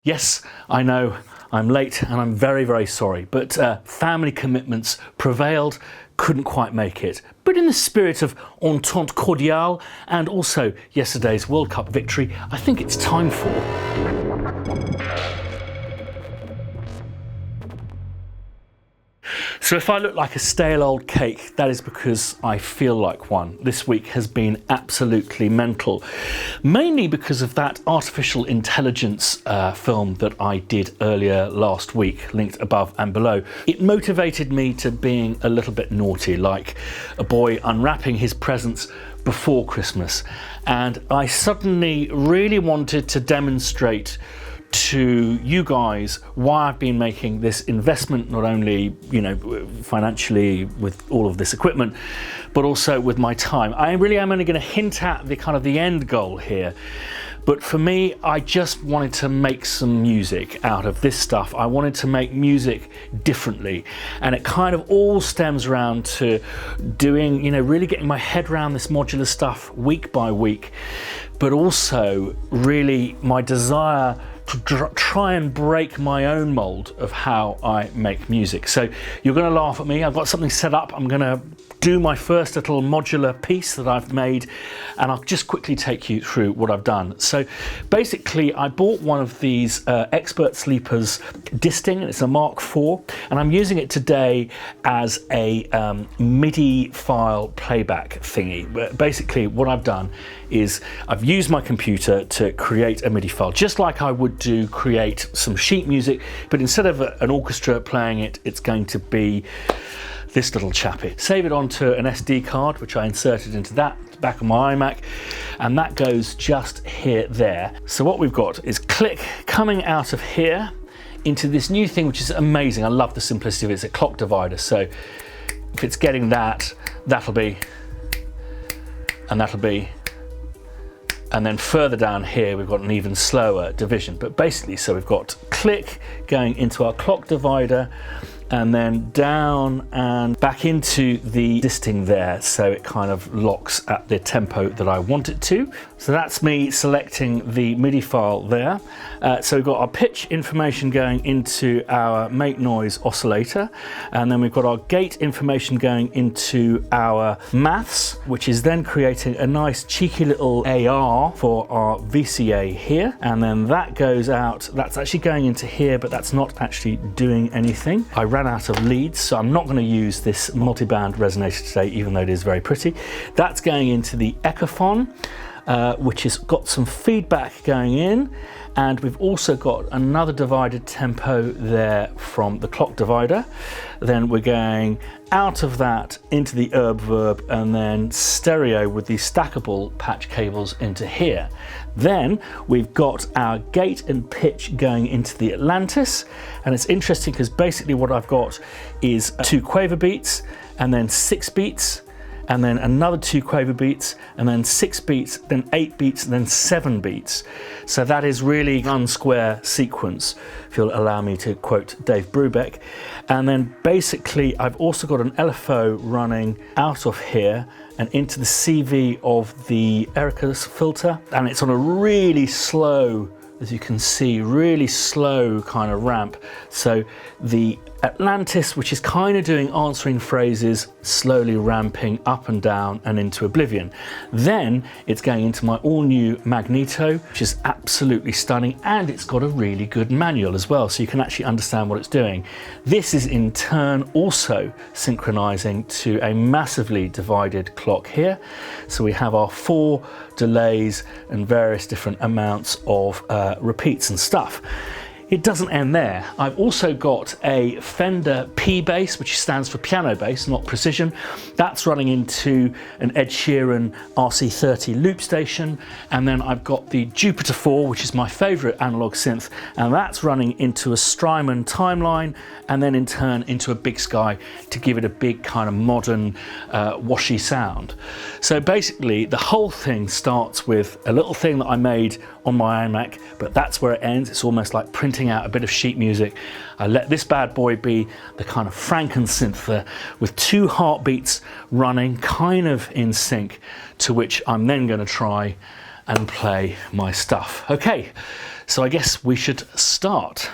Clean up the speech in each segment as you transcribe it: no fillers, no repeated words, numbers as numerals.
Yes, I know I'm late and I'm very, very sorry, but family commitments prevailed, couldn't quite make it. But in the spirit of entente cordiale and also yesterday's World Cup victory, I think it's time for... So if I look like a stale old cake, that is because I feel like one. This week has been absolutely mental, mainly because of that artificial intelligence film that I did earlier last week, linked above and below. It motivated me to being a little bit naughty, like a boy unwrapping his presents before Christmas. And I suddenly really wanted to demonstrate to you guys why I've been making this investment, not only, you know, financially with all of this equipment, but also with my time. I really am only going to hint at the kind of the end goal here. But for me, I just wanted to make some music out of this stuff. I wanted to make music differently. And it kind of all stems around to doing, you know, really getting my head around this modular stuff week by week, but also really my desire to try and break my own mold of how I make music. So you're going to laugh at me. I've got something set up. I'm going to do my first little modular piece that I've made, and I'll just quickly take you through what I've done. So basically I bought one of these Expert Sleepers disting, and it's a Mark IV, and I'm using it today as a MIDI file playback thingy. But basically what I've done is I've used my computer to create a MIDI file, just like I would do create some sheet music, but instead of an orchestra playing it, it's going to be this little chappy. Save it onto an SD card, which I inserted into that back of my iMac, and that goes just here, there. So what we've got is click coming out of here into this new thing, which is amazing. I love the simplicity of it. It's a clock divider. So if it's getting that, that'll be, and that'll be, and then further down here, we've got an even slower division. But basically, so we've got click going into our clock divider, and then down and back into the disting there, so it kind of locks at the tempo that I want it to. So that's me selecting the MIDI file there. So we've got our pitch information going into our make noise oscillator, and then we've got our gate information going into our maths, which is then creating a nice cheeky little AR for our VCA here, and then that goes out. That's actually going into here, but that's not actually doing anything. I ran out of leads, so I'm not going to use this multi-band resonator today, even though it is very pretty. That's going into the Echophon, which has got some feedback going in, and we've also got another divided tempo there from the clock divider. Then we're going out of that into the herb verb, and then stereo with these stackable patch cables into here. Then we've got our gate and pitch going into the Atlantis, and it's interesting because basically what I've got is 2 quaver beats, and then 6 beats, and then another 2 quaver beats, and then 6 beats, then 8 beats, and then 7 beats. So that is really one square sequence, if you'll allow me to quote Dave Brubeck. And then basically I've also got an LFO running out of here and into the CV of the Erica's filter, and it's on a really slow, as you can see, really slow kind of ramp. So the Atlantis, which is kind of doing answering phrases, slowly ramping up and down and into oblivion. Then it's going into my all new Magneto, which is absolutely stunning, and it's got a really good manual as well, so you can actually understand what it's doing. This is in turn also synchronizing to a massively divided clock here. So we have our 4 delays and various different amounts of repeats and stuff. It doesn't end there. I've also got a Fender P bass, which stands for piano bass, not precision. That's running into an Ed Sheeran RC30 loop station. And then I've got the Jupiter 4, which is my favorite analog synth, and that's running into a Strymon Timeline, and then in turn into a Big Sky to give it a big kind of modern washy sound. So basically the whole thing starts with a little thing that I made on my iMac, but that's where it ends. It's almost like printing out a bit of sheet music. I let this bad boy be the kind of Frankensynth with 2 heartbeats running kind of in sync, to which I'm then going to try and play my stuff. Okay, So I guess we should start.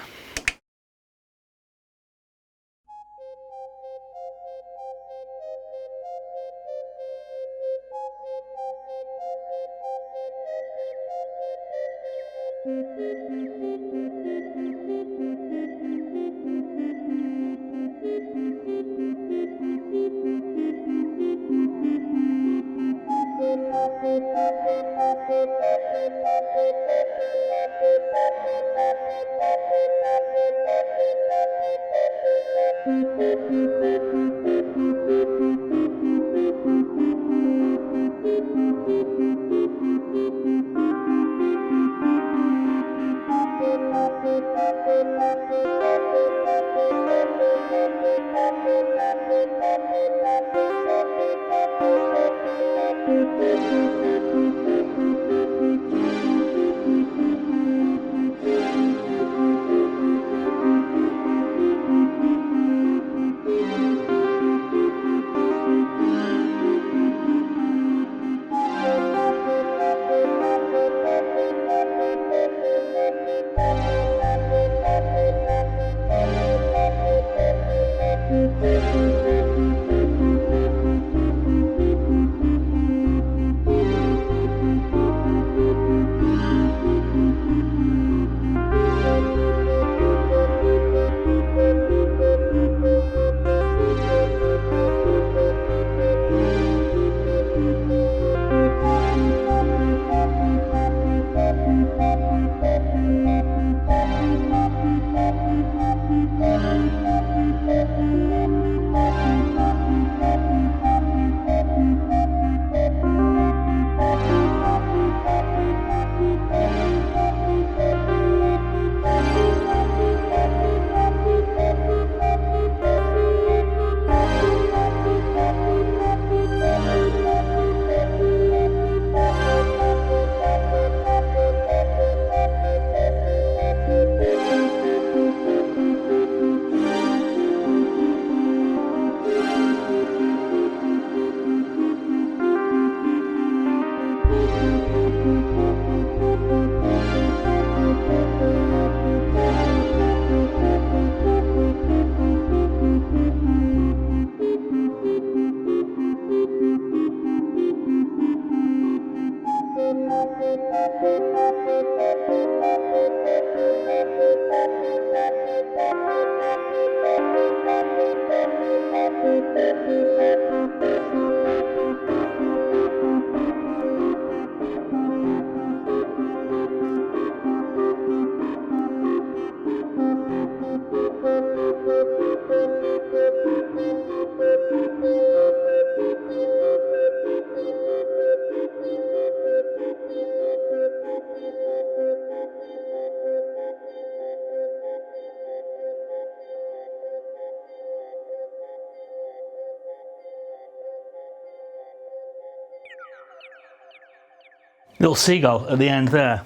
Little seagull at the end there.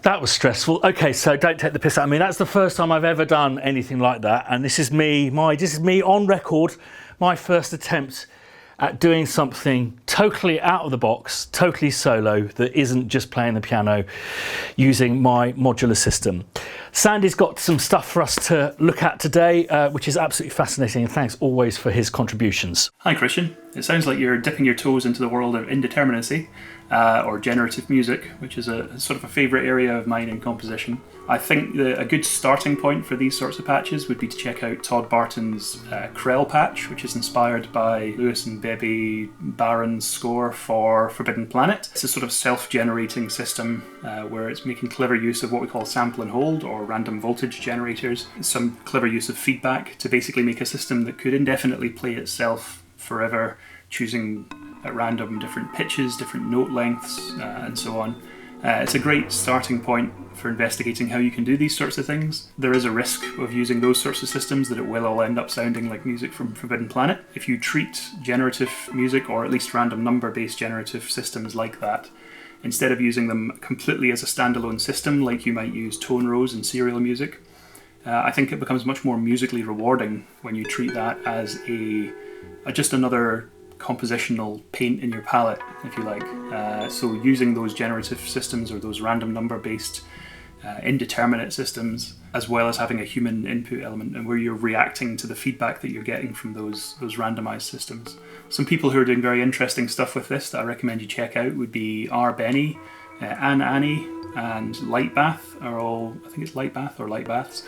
That was stressful. Okay, so don't take the piss out of me. That's the first time I've ever done anything like that, and this is me on record, my first attempt at doing something totally out of the box, totally solo, that isn't just playing the piano using my modular system. Sandy's got some stuff for us to look at today, which is absolutely fascinating, and thanks always for his contributions. Hi Christian, it sounds like you're dipping your toes into the world of indeterminacy, or generative music, which is a sort of a favourite area of mine in composition. I think a good starting point for these sorts of patches would be to check out Todd Barton's Krell patch, which is inspired by Lewis and Bebe Barron's score for Forbidden Planet. It's a sort of self-generating system where it's making clever use of what we call sample and hold, or random voltage generators, some clever use of feedback to basically make a system that could indefinitely play itself forever, choosing at random different pitches, different note lengths, and so on. It's a great starting point for investigating how you can do these sorts of things. There is a risk of using those sorts of systems that it will all end up sounding like music from Forbidden Planet. If you treat generative music, or at least random number-based generative systems like that, instead of using them completely as a standalone system like you might use tone rows in serial music, I think it becomes much more musically rewarding when you treat that as just another compositional paint in your palette, if you like. So using those generative systems or those random number-based indeterminate systems, as well as having a human input element, and where you're reacting to the feedback that you're getting from those randomized systems. Some people who are doing very interesting stuff with this that I recommend you check out would be R. Benny, Anne Annie, and Lightbath are all, I think it's Lightbath or Lightbaths.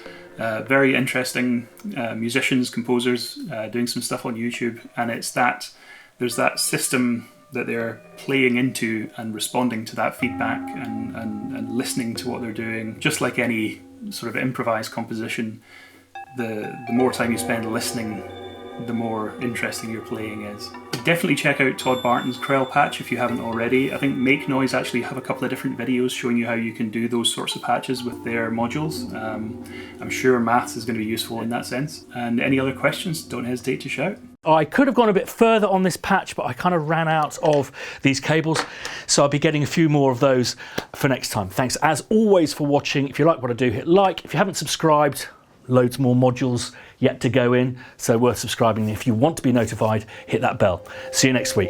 Very interesting musicians, composers, doing some stuff on YouTube, and there's that system that they're playing into and responding to that feedback and listening to what they're doing. Just like any sort of improvised composition, the more time you spend listening, the more interesting your playing is. Definitely check out Todd Barton's Krell patch if you haven't already. I think Make Noise actually have a couple of different videos showing you how you can do those sorts of patches with their modules. I'm sure maths is going to be useful in that sense. And any other questions, don't hesitate to shout. I could have gone a bit further on this patch, but I kind of ran out of these cables, so I'll be getting a few more of those for next time. Thanks as always for watching. If you like what I do, hit like. If you haven't subscribed, loads more modules yet to go in, so worth subscribing. If you want to be notified, hit that bell. See you next week.